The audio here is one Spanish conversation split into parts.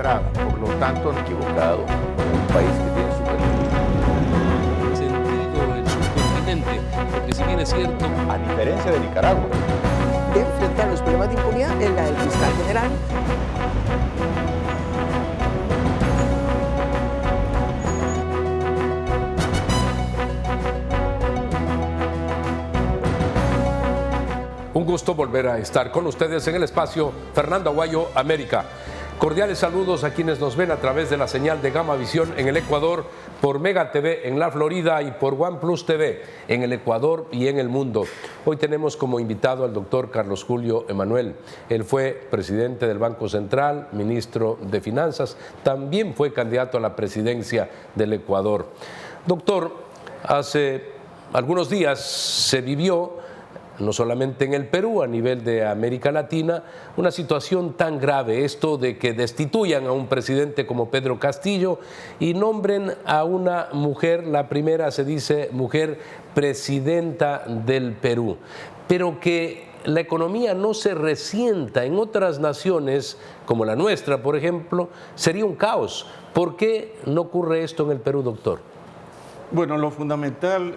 Nicaragua. Por lo tanto, han equivocado un país que tiene su sentido el subcontinente, porque si bien es cierto, a diferencia de Nicaragua. De enfrentar los problemas de impunidad es la del fiscal general. Un gusto volver a estar con ustedes en el espacio Fernando Aguayo América. Cordiales saludos a quienes nos ven a través de la señal de Gama Visión en el Ecuador, por Mega TV en la Florida y por OnePlus TV en el Ecuador y en el mundo. Hoy tenemos como invitado al doctor Carlos Julio Emanuel. Él fue presidente del Banco Central, ministro de Finanzas, también fue candidato a la presidencia del Ecuador. Doctor, hace algunos días se vivió, no solamente en el Perú, a nivel de América Latina, una situación tan grave, esto de que destituyan a un presidente como Pedro Castillo y nombren a una mujer, la primera se dice mujer presidenta del Perú, pero que la economía no se resienta. En otras naciones, como la nuestra, por ejemplo, sería un caos. ¿Por qué no ocurre esto en el Perú, doctor? Bueno, lo fundamental,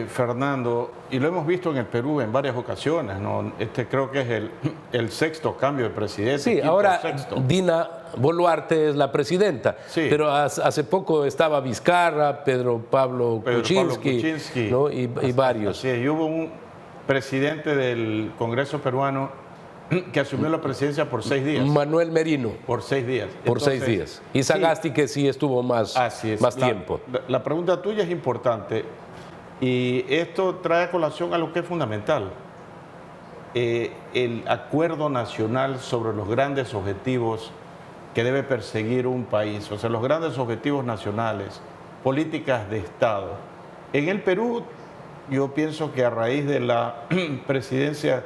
Fernando, y lo hemos visto en el Perú en varias ocasiones, ¿no? Creo que es el sexto cambio de presidente. Sí, ahora Dina Boluarte es la presidenta, sí, pero hace poco estaba Vizcarra, Pedro Pablo Kuczynski, ¿no? y varios. Sí, y hubo un presidente del Congreso peruano que asumió la presidencia por 6 días. Manuel Merino. Por 6 días. Por entonces, 6 días. Y Sagasti, sí, que sí estuvo más tiempo. La pregunta tuya es importante y esto trae a colación a lo que es fundamental. El acuerdo nacional sobre los grandes objetivos que debe perseguir un país, o sea, los grandes objetivos nacionales, políticas de Estado. En el Perú, yo pienso que a raíz de la presidencia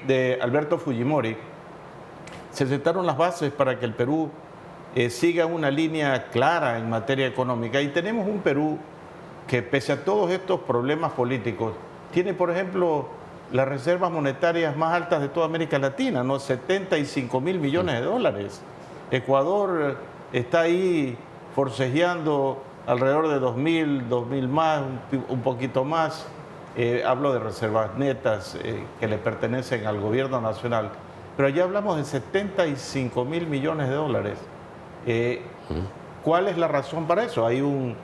de Alberto Fujimori, se sentaron las bases para que el Perú siga una línea clara en materia económica. Y tenemos un Perú que, pese a todos estos problemas políticos, tiene, por ejemplo, las reservas monetarias más altas de toda América Latina, ¿no? 75 mil millones de dólares. Ecuador está ahí forcejeando alrededor de 2.000 más, un poquito más. Hablo de reservas netas que le pertenecen al gobierno nacional, pero ya hablamos de 75 mil millones de dólares. ¿Cuál es la razón para eso? Hay un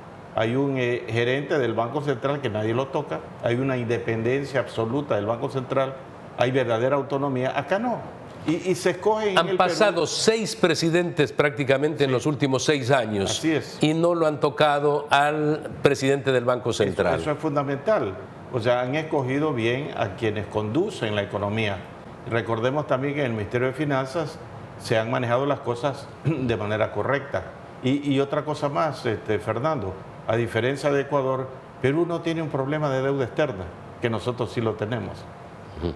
gerente del Banco Central que nadie lo toca, hay una independencia absoluta del Banco Central, hay verdadera autonomía. Acá no. Y se escogen. Han pasado 6 presidentes prácticamente en los últimos 6 años. Así es. Y no lo han tocado al presidente del Banco Central. Eso es fundamental. O sea, han escogido bien a quienes conducen la economía. Recordemos también que en el Ministerio de Finanzas se han manejado las cosas de manera correcta. Y otra cosa más, Fernando, a diferencia de Ecuador, Perú no tiene un problema de deuda externa, que nosotros sí lo tenemos.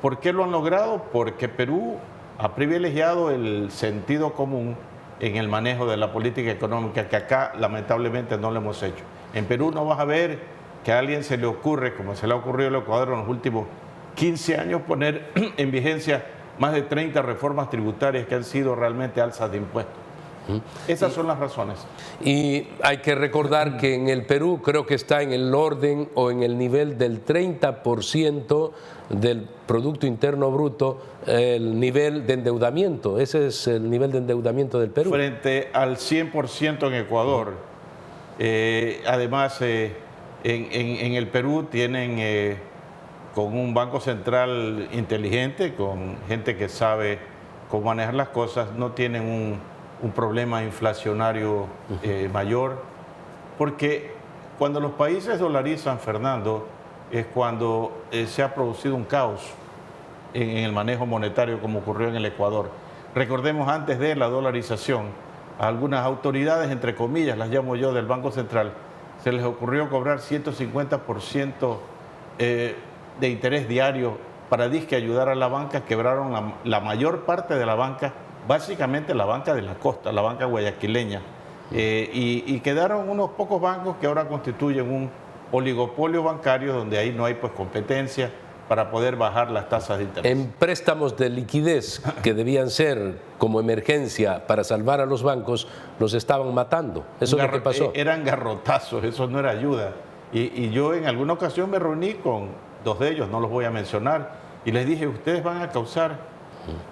¿Por qué lo han logrado? Porque Perú ha privilegiado el sentido común en el manejo de la política económica, que acá lamentablemente no lo hemos hecho. En Perú no vas a ver que a alguien se le ocurre, como se le ha ocurrido al Ecuador en los últimos 15 años, poner en vigencia más de 30 reformas tributarias que han sido realmente alzas de impuestos. Esas son las razones. Y hay que recordar que en el Perú creo que está en el orden o en el nivel del 30% del Producto Interno Bruto, el nivel de endeudamiento. Ese es el nivel de endeudamiento del Perú. Frente al 100% en Ecuador. Además, en el Perú tienen, con un banco central inteligente, con gente que sabe cómo manejar las cosas, no tienen un problema inflacionario mayor, porque cuando los países dolarizan, Fernando, es cuando se ha producido un caos en el manejo monetario, como ocurrió en el Ecuador. Recordemos, antes de la dolarización, a algunas autoridades, entre comillas, las llamo yo, del Banco Central, se les ocurrió cobrar 150% de interés diario para disque ayudar a la banca. Quebraron la mayor parte de la banca, básicamente la banca de la costa, la banca guayaquileña, y quedaron unos pocos bancos que ahora constituyen un oligopolio bancario, donde ahí no hay pues competencia, para poder bajar las tasas de interés. En préstamos de liquidez que debían ser como emergencia para salvar a los bancos, los estaban matando. ¿Eso es lo que pasó? Eran garrotazos, eso no era ayuda. Y yo en alguna ocasión me reuní con 2 de ellos, no los voy a mencionar, y les dije, ustedes van a causar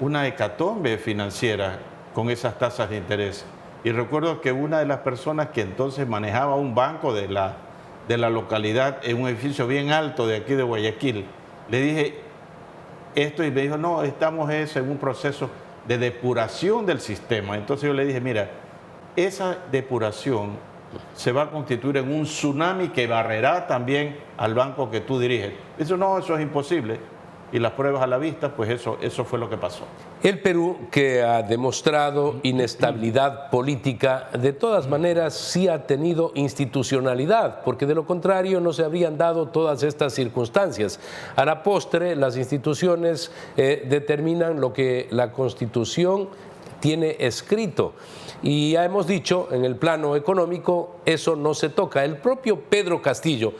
una hecatombe financiera con esas tasas de interés. Y recuerdo que una de las personas que entonces manejaba un banco de la localidad, en un edificio bien alto de aquí de Guayaquil, le dije esto y me dijo, no, estamos en un proceso de depuración del sistema. Entonces yo le dije, mira, esa depuración se va a constituir en un tsunami que barrerá también al banco que tú diriges. Dice, no, eso es imposible. Y las pruebas a la vista, pues eso fue lo que pasó. El Perú, que ha demostrado inestabilidad política, de todas maneras sí ha tenido institucionalidad, porque de lo contrario no se habrían dado todas estas circunstancias. A la postre, las instituciones determinan lo que la Constitución tiene escrito. Y ya hemos dicho, en el plano económico, eso no se toca. El propio Pedro Castillo,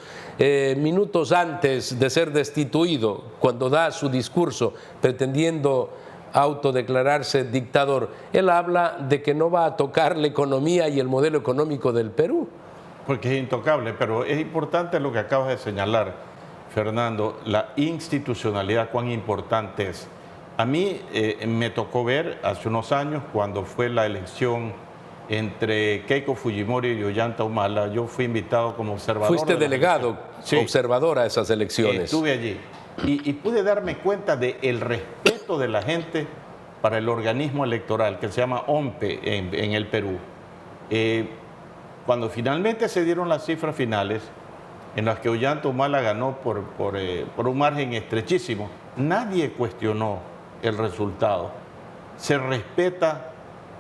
minutos antes de ser destituido, cuando da su discurso pretendiendo autodeclararse dictador, él habla de que no va a tocar la economía y el modelo económico del Perú. Porque es intocable, pero es importante lo que acabas de señalar, Fernando, la institucionalidad, cuán importante es. A mí me tocó ver hace unos años, cuando fue la elección entre Keiko Fujimori y Ollanta Humala, yo fui invitado como observador. Fuiste delegado, sí, observador a esas elecciones. Estuve allí y pude darme cuenta del respeto de la gente para el organismo electoral, que se llama OMPE en el Perú. Cuando finalmente se dieron las cifras finales, en las que Ollanta Humala ganó por un margen estrechísimo, nadie cuestionó el resultado. Se respeta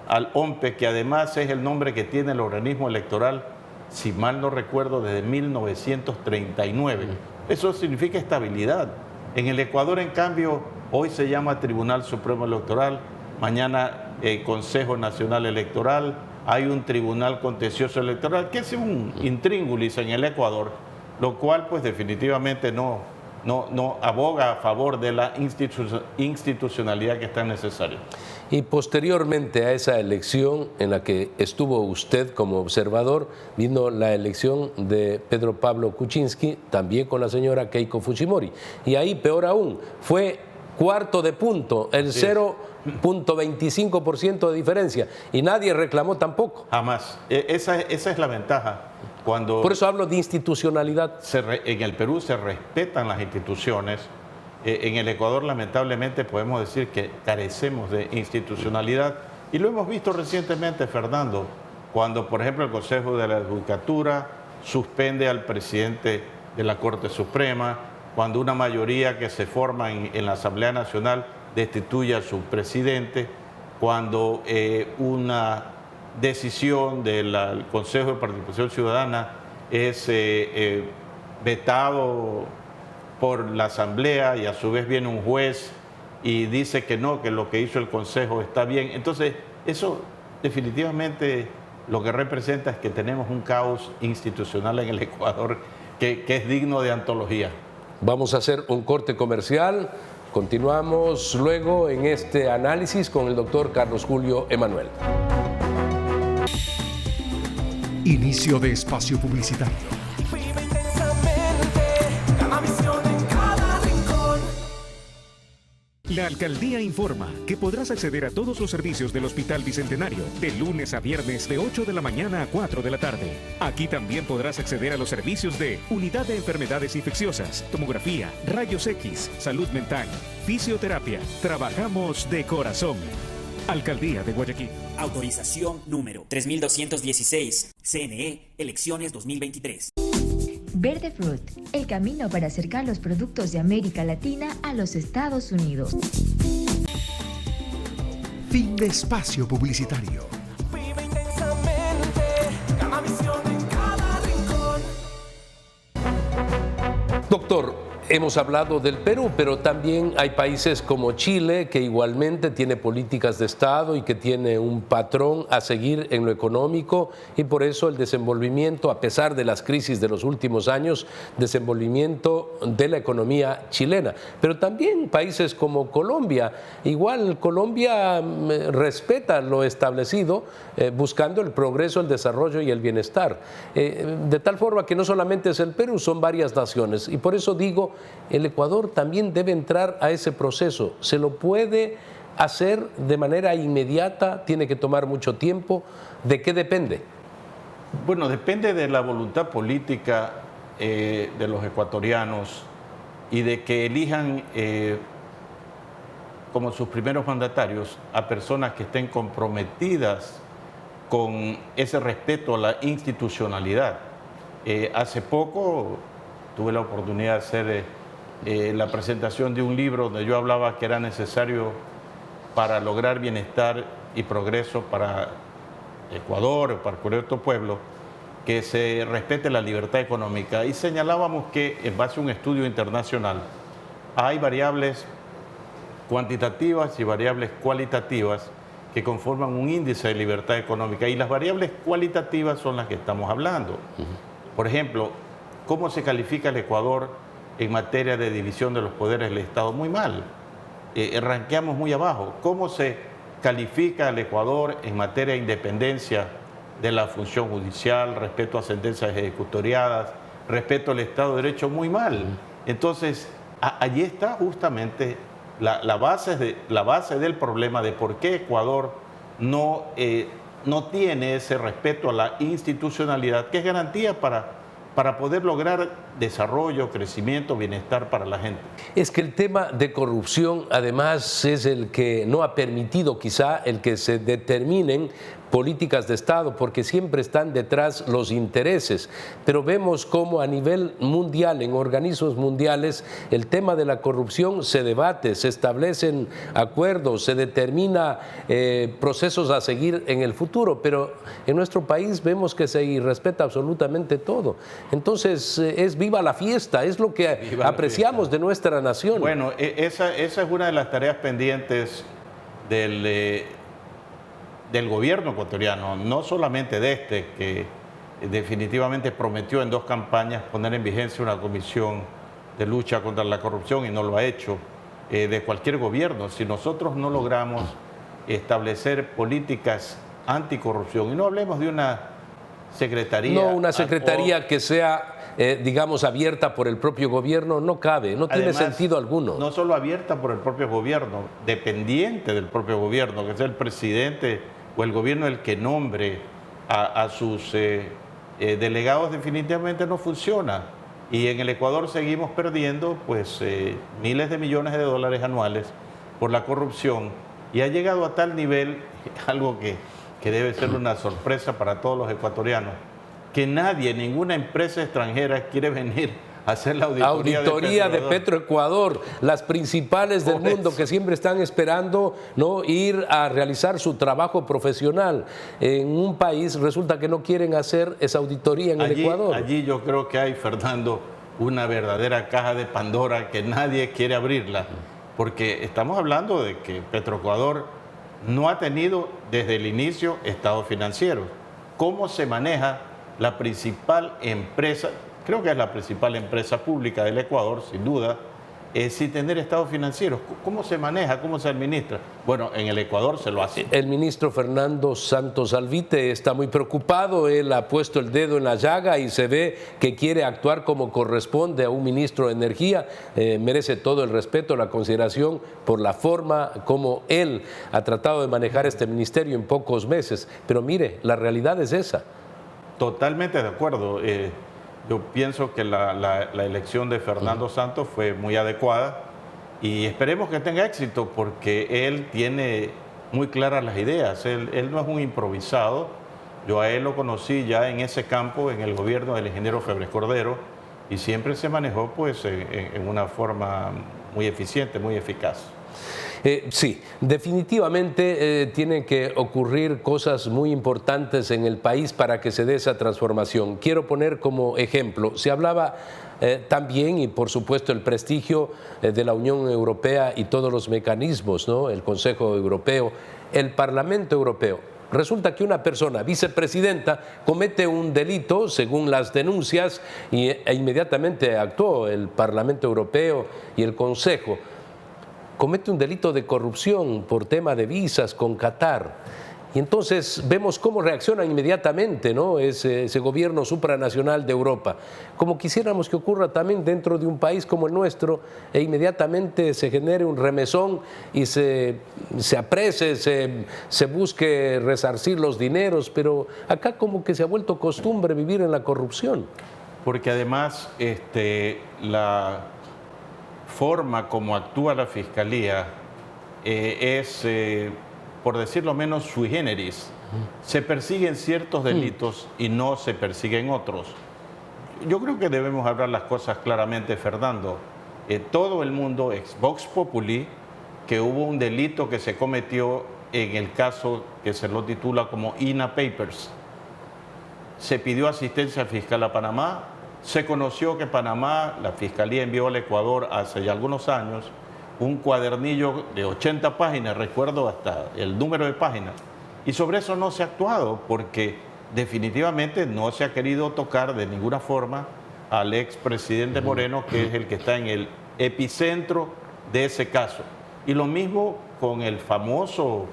al OMPE, que además es el nombre que tiene el organismo electoral, si mal no recuerdo, desde 1939. Eso significa estabilidad. En el Ecuador, en cambio, hoy se llama Tribunal Supremo Electoral, mañana Consejo Nacional Electoral, hay un Tribunal Contencioso Electoral, que es un intríngulis en el Ecuador, lo cual pues definitivamente no aboga a favor de la institucionalidad que es tan necesaria. Y posteriormente a esa elección en la que estuvo usted como observador, vino la elección de Pedro Pablo Kuczynski, también con la señora Keiko Fujimori. Y ahí, peor aún, fue cuarto de punto, el 0.25% de diferencia. Y nadie reclamó tampoco. Jamás. Esa es la ventaja. Por eso hablo de institucionalidad. En el Perú se respetan las instituciones. En el Ecuador, lamentablemente, podemos decir que carecemos de institucionalidad. Y lo hemos visto recientemente, Fernando, cuando, por ejemplo, el Consejo de la Judicatura suspende al presidente de la Corte Suprema, cuando una mayoría que se forma en la Asamblea Nacional destituye a su presidente, cuando una decisión del Consejo de Participación Ciudadana es vetado por la Asamblea y a su vez viene un juez y dice que no, que lo que hizo el Consejo está bien. Entonces, eso definitivamente lo que representa es que tenemos un caos institucional en el Ecuador que es digno de antología. Vamos a hacer un corte comercial. Continuamos luego en este análisis con el doctor Carlos Julio Emanuel. Inicio de espacio publicitario. La Alcaldía informa que podrás acceder a todos los servicios del Hospital Bicentenario de lunes a viernes de 8 de la mañana a 4 de la tarde. Aquí también podrás acceder a los servicios de Unidad de Enfermedades Infecciosas, Tomografía, Rayos X, Salud Mental, Fisioterapia. Trabajamos de corazón. Alcaldía de Guayaquil. Autorización número 3216. CNE, elecciones 2023. Verde Fruit, el camino para acercar los productos de América Latina a los Estados Unidos. Fin de espacio publicitario. Vive intensamente, cada visión en cada rincón. Doctor, Hemos hablado del Perú, pero también hay países como Chile, que igualmente tiene políticas de Estado y que tiene un patrón a seguir en lo económico, y por eso el desenvolvimiento, a pesar de las crisis de los últimos años, desenvolvimiento de la economía chilena. Pero también países como Colombia, igual Colombia respeta lo establecido, buscando el progreso, el desarrollo y el bienestar. De tal forma que no solamente es el Perú, son varias naciones, y por eso digo, el Ecuador también debe entrar a ese proceso. Se lo puede hacer de manera inmediata, tiene que tomar mucho tiempo. ¿De qué depende? Bueno, depende de la voluntad política de los ecuatorianos y de que elijan como sus primeros mandatarios a personas que estén comprometidas con ese respeto a la institucionalidad. Hace poco tuve la oportunidad de hacer la presentación de un libro donde yo hablaba que era necesario para lograr bienestar y progreso para Ecuador o para cualquier otro pueblo, que se respete la libertad económica, y señalábamos que en base a un estudio internacional hay variables cuantitativas y variables cualitativas que conforman un índice de libertad económica, y las variables cualitativas son las que estamos hablando. Por ejemplo, ¿cómo se califica el Ecuador en materia de división de los poderes del Estado? Muy mal. Ranqueamos muy abajo. ¿Cómo se califica el Ecuador en materia de independencia de la función judicial, respeto a sentencias ejecutoriadas, respeto al Estado de Derecho? Muy mal. Entonces, allí está justamente la base del problema de por qué Ecuador no tiene ese respeto a la institucionalidad, que es garantía para poder lograr desarrollo, crecimiento, bienestar para la gente. Es que el tema de corrupción, además, es el que no ha permitido quizá el que se determinen políticas de Estado, porque siempre están detrás los intereses. Pero vemos cómo a nivel mundial, en organismos mundiales, el tema de la corrupción se debate, se establecen acuerdos, se determina procesos a seguir en el futuro, pero en nuestro país vemos que se irrespeta absolutamente todo. Entonces, es viva la fiesta, es lo que apreciamos de nuestra nación. Bueno, esa es una de las tareas pendientes del gobierno ecuatoriano, no solamente de este, que definitivamente prometió en 2 campañas poner en vigencia una comisión de lucha contra la corrupción y no lo ha hecho, de cualquier gobierno. Si nosotros no logramos establecer políticas anticorrupción, y no hablemos de una secretaría... No, una secretaría que sea, digamos, abierta por el propio gobierno, no cabe, no tiene sentido alguno. No solo abierta por el propio gobierno, dependiente del propio gobierno, que sea el presidente o el gobierno el que nombre a sus delegados, definitivamente no funciona. Y en el Ecuador seguimos perdiendo pues miles de millones de dólares anuales por la corrupción, y ha llegado a tal nivel, algo que debe ser una sorpresa para todos los ecuatorianos, que nadie, ninguna empresa extranjera quiere venir a hacer la auditoría de Petroecuador, las principales del mundo que siempre están esperando, ¿no?, ir a realizar su trabajo profesional en un país, resulta que no quieren hacer esa auditoría en el Ecuador. Allí yo creo que hay, Fernando, una verdadera caja de Pandora que nadie quiere abrirla, porque estamos hablando de que Petroecuador no ha tenido desde el inicio estados financieros. ¿Cómo se maneja la principal empresa? Creo que es la principal empresa pública del Ecuador, sin duda, sin tener estados financieros. ¿Cómo se maneja? ¿Cómo se administra? Bueno, en el Ecuador se lo hace. El ministro Fernando Santos Alvite está muy preocupado. Él ha puesto el dedo en la llaga y se ve que quiere actuar como corresponde a un ministro de Energía. Merece todo el respeto, la consideración por la forma como él ha tratado de manejar este ministerio en pocos meses. Pero mire, la realidad es esa. Totalmente de acuerdo. Yo pienso que la elección de Fernando Santos fue muy adecuada, y esperemos que tenga éxito, porque él tiene muy claras las ideas. Él no es un improvisado. Yo a él lo conocí ya en ese campo, en el gobierno del ingeniero Febres Cordero, y siempre se manejó pues en una forma muy eficiente, muy eficaz. Sí, definitivamente tienen que ocurrir cosas muy importantes en el país para que se dé esa transformación. Quiero poner como ejemplo, se hablaba también, y por supuesto el prestigio de la Unión Europea y todos los mecanismos, ¿no? El Consejo Europeo, el Parlamento Europeo. Resulta que una persona, vicepresidenta, comete un delito según las denuncias e inmediatamente actuó el Parlamento Europeo y el Consejo. Comete un delito de corrupción por tema de visas con Qatar. Y entonces vemos cómo reaccionan inmediatamente, ¿no? ese gobierno supranacional de Europa. Como quisiéramos que ocurra también dentro de un país como el nuestro, e inmediatamente se genere un remesón y se aprese, se busque resarcir los dineros, pero acá como que se ha vuelto costumbre vivir en la corrupción. Porque además la forma como actúa la Fiscalía es, por decirlo menos, sui generis. Se persiguen ciertos delitos y no se persiguen otros. Yo creo que debemos hablar las cosas claramente, Fernando. Todo el mundo ex vox populi que hubo un delito que se cometió en el caso que se lo titula como INA Papers. Se pidió asistencia fiscal a Panamá. Se conoció que Panamá, la Fiscalía envió al Ecuador hace ya algunos años un cuadernillo de 80 páginas, recuerdo hasta el número de páginas, y sobre eso no se ha actuado porque definitivamente no se ha querido tocar de ninguna forma al expresidente Moreno, que es el que está en el epicentro de ese caso. Y lo mismo con el famoso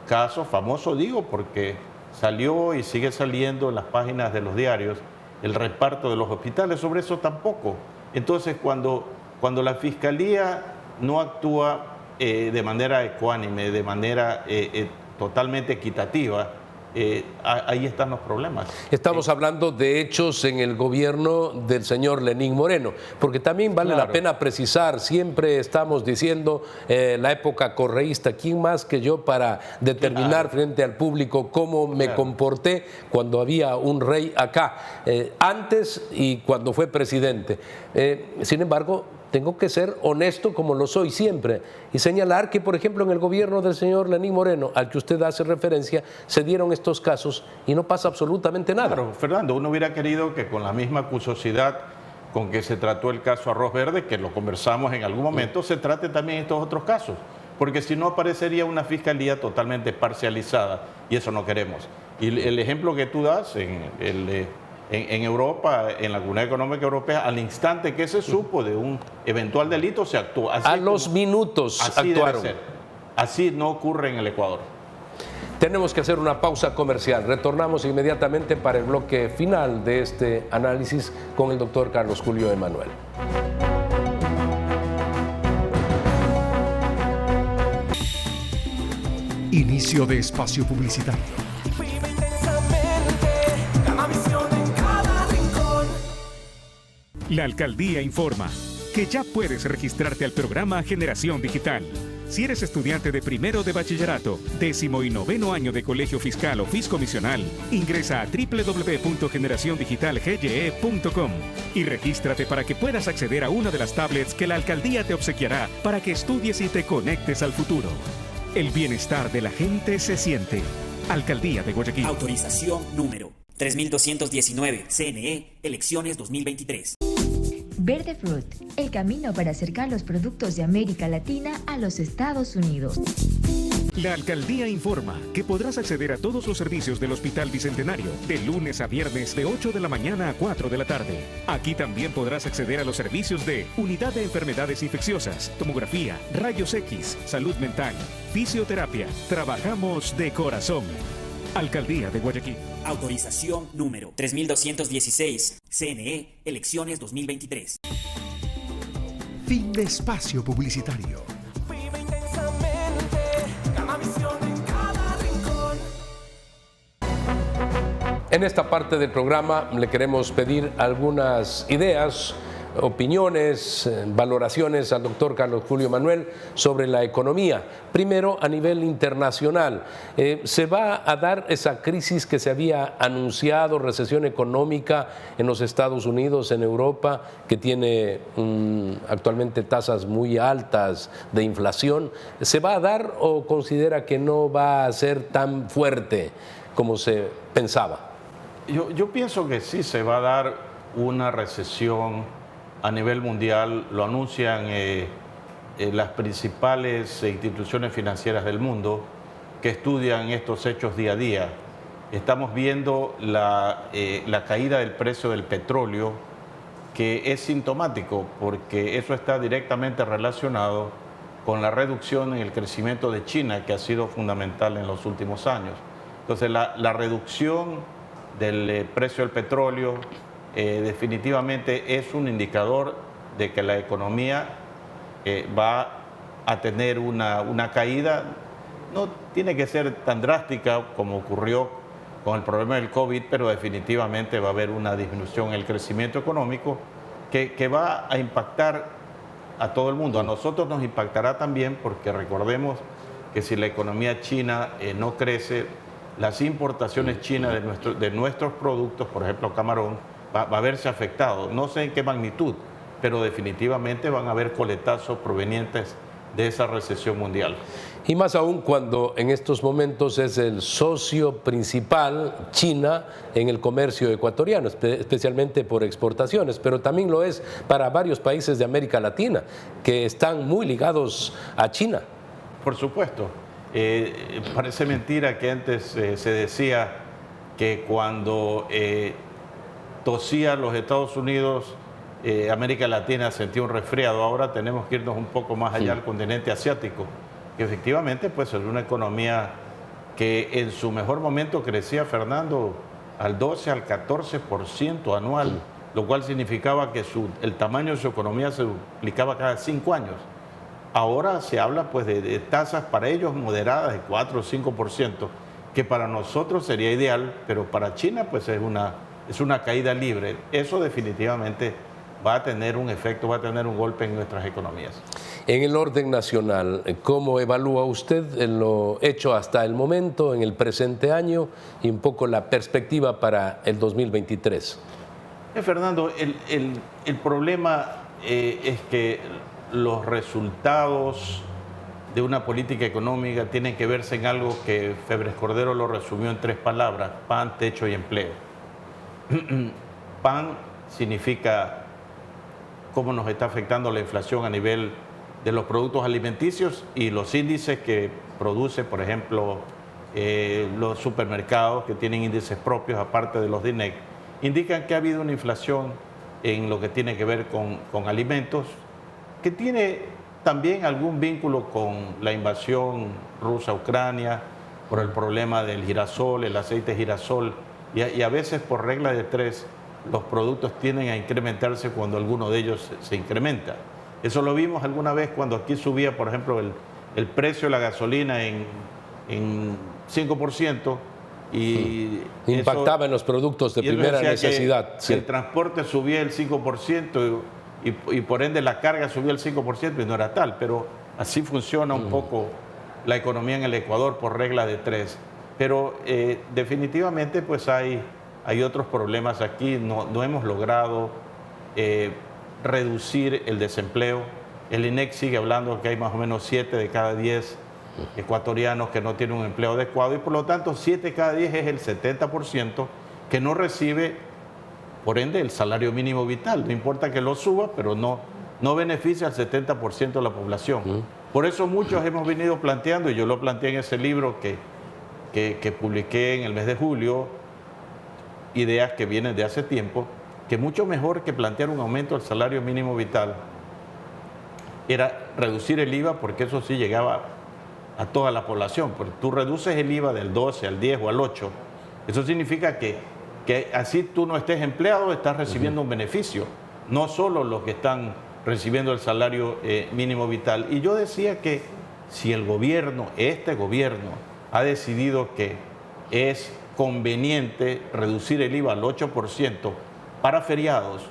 caso, famoso digo porque salió y sigue saliendo en las páginas de los diarios, el reparto de los hospitales, sobre eso tampoco. Entonces cuando la Fiscalía no actúa de manera ecuánime, de manera totalmente equitativa, ahí están los problemas. Estamos hablando de hechos en el gobierno del señor Lenín Moreno, porque también vale la pena precisar, siempre estamos diciendo la época correísta, ¿quién más que yo para determinar frente al público cómo me comporté cuando había un rey acá, antes y cuando fue presidente? Sin embargo, tengo que ser honesto como lo soy siempre y señalar que, por ejemplo, en el gobierno del señor Lenín Moreno, al que usted hace referencia, se dieron estos casos y no pasa absolutamente nada. Claro, Fernando, uno hubiera querido que con la misma acuciosidad con que se trató el caso Arroz Verde, que lo conversamos en algún momento, se trate también estos otros casos, porque si no aparecería una fiscalía totalmente parcializada y eso no queremos. Y el ejemplo que tú das en Europa, en la Comunidad Económica Europea, al instante que se supo de un eventual delito, se actuó. Así a los minutos actuaron. Así no ocurre en el Ecuador. Tenemos que hacer una pausa comercial. Retornamos inmediatamente para el bloque final de este análisis con el doctor Carlos Julio Emanuel. Inicio de espacio publicitario. Vive intensamente, Gamavisión en cada rincón. La alcaldía informa que ya puedes registrarte al programa Generación Digital. Si eres estudiante de primero de bachillerato, 10º y 9º año de colegio fiscal o fiscomisional, ingresa a www.generaciondigitalgye.com y regístrate para que puedas acceder a una de las tablets que la alcaldía te obsequiará para que estudies y te conectes al futuro. El bienestar de la gente se siente. Alcaldía de Guayaquil. Autorización número 3219, CNE, elecciones 2023. Verde Fruit, el camino para acercar los productos de América Latina a los Estados Unidos. La alcaldía informa que podrás acceder a todos los servicios del Hospital Bicentenario de lunes a viernes de 8 de la mañana a 4 de la tarde. Aquí también podrás acceder a los servicios de Unidad de Enfermedades Infecciosas, Tomografía, Rayos X, Salud Mental, Fisioterapia. Trabajamos de corazón. Alcaldía de Guayaquil. Autorización número 3216, CNE, elecciones 2023. Fin de espacio publicitario. Vive intensamente, Gamavisión en cada rincón. En esta parte del programa le queremos pedir algunas ideas, opiniones, valoraciones al doctor Carlos Julio Emanuel sobre la economía. Primero, a nivel internacional, ¿se va a dar esa crisis que se había anunciado, recesión económica en los Estados Unidos, en Europa, que tiene actualmente tasas muy altas de inflación? ¿Se va a dar o considera que no va a ser tan fuerte como se pensaba? Yo pienso que sí se va a dar una recesión a nivel mundial, lo anuncian las principales instituciones financieras del mundo que estudian estos hechos día a día. Estamos viendo la caída del precio del petróleo, que es sintomático porque eso está directamente relacionado con la reducción en el crecimiento de China, que ha sido fundamental en los últimos años. Entonces, la reducción del precio del petróleo definitivamente es un indicador de que la economía va a tener una caída. No tiene que ser tan drástica como ocurrió con el problema del COVID, pero definitivamente va a haber una disminución en el crecimiento económico que va a impactar a todo el mundo. A nosotros nos impactará también porque recordemos que si la economía china no crece, las importaciones chinas de nuestros productos, por ejemplo camarón, va a verse afectado. No sé en qué magnitud, pero definitivamente van a haber coletazos provenientes de esa recesión mundial. Y más aún cuando en estos momentos es el socio principal China en el comercio ecuatoriano, especialmente por exportaciones, pero también lo es para varios países de América Latina que están muy ligados a China. Por supuesto. Parece mentira que antes se decía que cuando tosía los Estados Unidos, América Latina sentía un resfriado. Ahora tenemos que irnos un poco más allá al continente asiático, que efectivamente pues es una economía que en su mejor momento crecía, Fernando, al 12 al 14% anual, lo cual significaba que el tamaño de su economía se duplicaba cada 5 años. Ahora se habla pues de tasas para ellos moderadas de 4 o 5%, que para nosotros sería ideal, pero para China pues es una caída libre. Eso definitivamente va a tener un efecto, va a tener un golpe en nuestras economías. En el orden nacional, ¿cómo evalúa usted lo hecho hasta el momento, en el presente año, y un poco la perspectiva para el 2023? Fernando, el problema es que los resultados de una política económica tienen que verse en algo que Febres Cordero lo resumió en 3 palabras: pan, techo y empleo. Pan significa cómo nos está afectando la inflación a nivel de los productos alimenticios y los índices que produce, por ejemplo, los supermercados que tienen índices propios, aparte de los DINEC, indican que ha habido una inflación en lo que tiene que ver con alimentos, que tiene también algún vínculo con la invasión rusa a Ucrania, por el problema del girasol, el aceite de girasol, y a veces por regla de 3 los productos tienden a incrementarse cuando alguno de ellos se incrementa. Eso lo vimos alguna vez cuando aquí subía, por ejemplo, el precio de la gasolina en 5%, y impactaba en los productos de primera necesidad. Sí. El transporte subía el 5% y por ende la carga subía el 5% y no era tal, pero así funciona un poco la economía en el Ecuador por regla de 3. Pero definitivamente pues hay otros problemas aquí. No hemos logrado reducir el desempleo. El INEC sigue hablando que hay más o menos 7 de cada 10 ecuatorianos que no tienen un empleo adecuado, y por lo tanto 7 de cada 10 es el 70% que no recibe, por ende, el salario mínimo vital. No importa que lo suba, pero no beneficia al 70% de la población. Por eso muchos hemos venido planteando, y yo lo planteé en ese libro que publiqué en el mes de julio, ideas que vienen de hace tiempo, que mucho mejor que plantear un aumento del salario mínimo vital era reducir el IVA, porque eso sí llegaba a toda la población. Porque tú reduces el IVA del 12 al 10 o al 8, eso significa que así tú no estés empleado, estás recibiendo un beneficio, no solo los que están recibiendo el salario mínimo vital. Y yo decía que si el gobierno, este gobierno, ha decidido que es conveniente reducir el IVA al 8% para feriados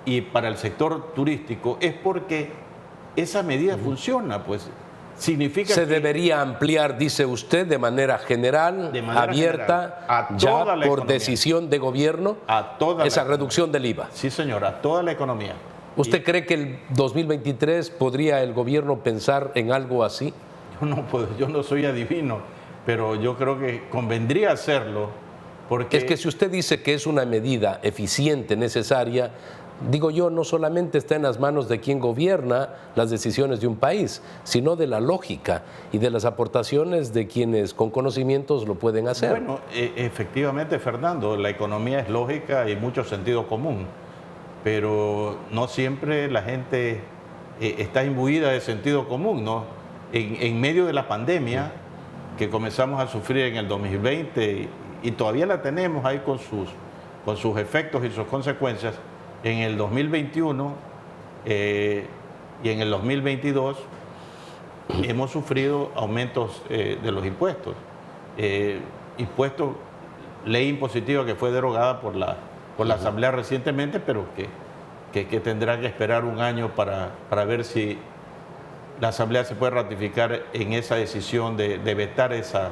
y para el sector turístico, es porque esa medida funciona, pues significa se que debería ampliar, dice usted, de manera general, abierta, general, a ya toda la por economía. Decisión de gobierno, a toda esa la reducción del IVA. Sí, señora, a toda la economía. ¿Usted cree que el 2023 podría el gobierno pensar en algo así? Yo no soy adivino, pero yo creo que convendría hacerlo, porque Es que si usted dice que es una medida eficiente, necesaria, digo yo, no solamente está en las manos de quien gobierna las decisiones de un país, sino de la lógica y de las aportaciones de quienes con conocimientos lo pueden hacer. Bueno, efectivamente, Fernando, la economía es lógica y mucho sentido común, pero no siempre la gente está imbuida de sentido común, ¿no? En medio de la pandemia que comenzamos a sufrir en el 2020 y todavía la tenemos ahí con sus efectos y sus consecuencias, en el 2021 y en el 2022 hemos sufrido aumentos de los impuestos. Ley impositiva que fue derogada por la Asamblea recientemente, pero que tendrá que esperar un año para ver si la Asamblea se puede ratificar en esa decisión de vetar esa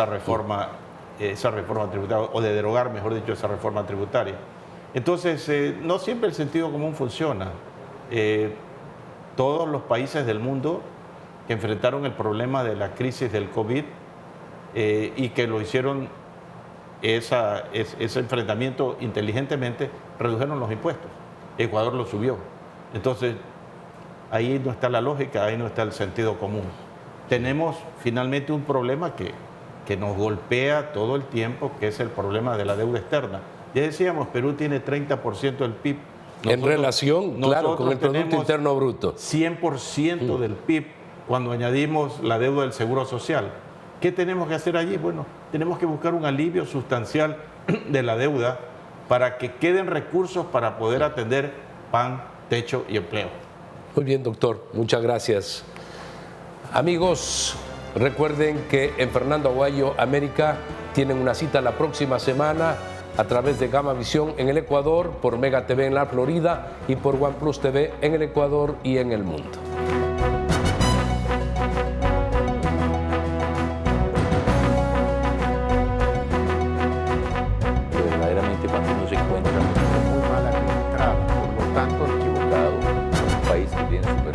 reforma tributaria, o de derogar, mejor dicho, esa reforma tributaria. Entonces, no siempre el sentido común funciona. Todos los países del mundo que enfrentaron el problema de la crisis del COVID y que lo hicieron ese enfrentamiento inteligentemente, redujeron los impuestos. Ecuador lo subió. Entonces, ahí no está la lógica, ahí no está el sentido común. Tenemos finalmente un problema que nos golpea todo el tiempo, que es el problema de la deuda externa. Ya decíamos, Perú tiene 30% del PIB. En relación, claro, con el Producto Interno Bruto. 100% del PIB cuando añadimos la deuda del Seguro Social. ¿Qué tenemos que hacer allí? Bueno, tenemos que buscar un alivio sustancial de la deuda para que queden recursos para poder atender pan, techo y empleo. Muy bien, doctor. Muchas gracias. Amigos, recuerden que en Fernando Aguayo América tienen una cita la próxima semana a través de Gama Visión en el Ecuador, por Mega TV en la Florida y por OnePlus TV en el Ecuador y en el mundo. Verdaderamente, cuando uno se encuentra muy mal administrado, por lo tanto equivocado, un país que tiene super